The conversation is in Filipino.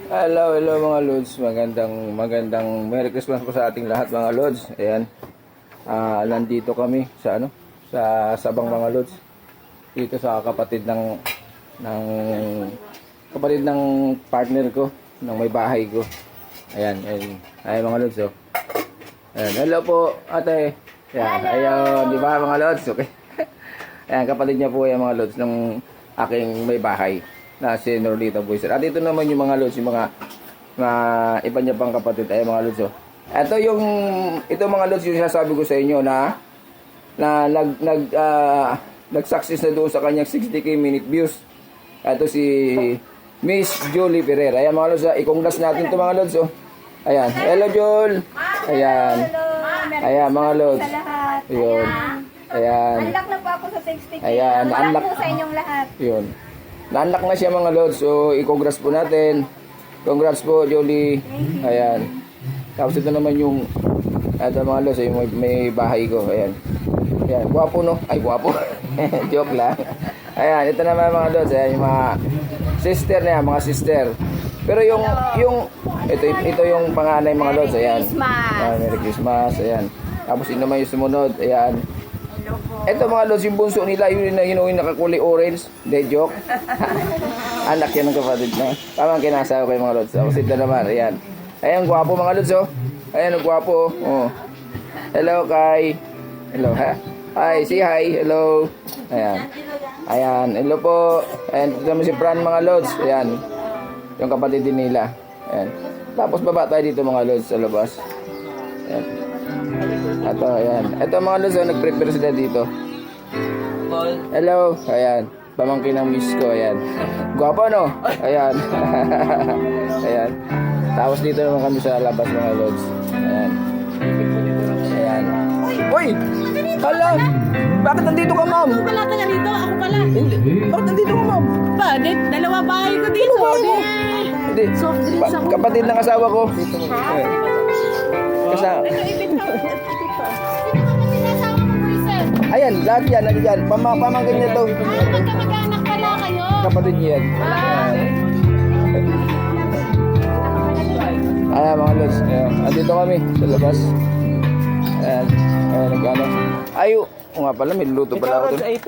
Hello, hello mga Lods. Magandang Merry Christmas po sa ating lahat mga Lods. Ayan. Nandito kami sa sa Sabang mga Lods. Dito sa kapatid ng partner ko, ng may bahay ko. Ayan, ayan mga Lods, oh. Ayan, hello po, ate. Ayan, ayun, di ba mga Lods? Okay. Ayan, kapatid niya po yung mga Lods ng aking may bahay na si Norlito Boyser. At ito naman yung mga Lods, yung mga iba niya pang kapatid ay mga Lods, oh. Ito mga Lods yung sinasabi ko sa inyo na nag-success na doon sa kanyang 60k minute views. Ito si Miss Julie Ferrer. Ayan mga Lods, i-congrats natin ito mga Lods, oh. Ayan, hello Jul. Ayan. Ayan mga Lods. Ayun. Ayan. Unlock na po ako sa 60k. Ayan, unlock po sa inyong lahat. Yun. Na-unlock na siya mga Lods. So, i-congrats po natin. Congrats po, Jolie. Ayan. Tapos ito naman yung mga Lods, yung may bahay ko. Ayan. Ayan. Guwapo, no? Ay, guwapo. Joke lang. Ayan. Ito naman mga Lods. Ayan, yung mga sister na yan, mga sister. Pero ito yung panganay mga Lods. Ayan. Merry Christmas. Ayan. Tapos yun naman yung sumunod. Ayan. Ito mga Lods, yung bunso nila, yun yung nakakulay orange. Hindi, joke. Anak yan ng kapatid na. Tamang kinasawa kayo mga Lods. Tapos ito naman, ayan. Ayan, gwapo mga Lods, oh. Ayan, gwapo. Oh. Hello, Kai. Hello, ha? Hi, say hi. Hello. Ayan. Ayan, hello po. Ayan, ito naman si Fran mga Lods. Ayan. Yung kapatid din nila. Ayan. Tapos baba tayo dito mga Lods sa labas. Ayan. Ito, ayan. Ito mga Lods, oh, nag-prepare sila dito. Hello. Ayan. Pamangkin ng miss ko. Ayan. Gwapo, no? Ayan. Ayan. Tapos dito naman kami sa labas mga Lods. Ayan. Ayan. Uy! Hala! Bakit nandito ka, ma'am? Ako pala taga rito, ako pala. Hindi. Bakit nandito ka, ma'am? Bakit? Dalawa bahay ko dito. Hindi. Soft drinks ako. Kapatid ng asawa ko. Ayan. Kasama. Ayan, lahat yan, nandiyan. Pamangkin niya to. Magkamag-anak pala kayo. Kapatid niya yan. Ayan mga Lods. Ayan. Andito kami sa labas. Ayan. Ayan, nag-ano. Ayo. O nga pala, may luto pala ako doon.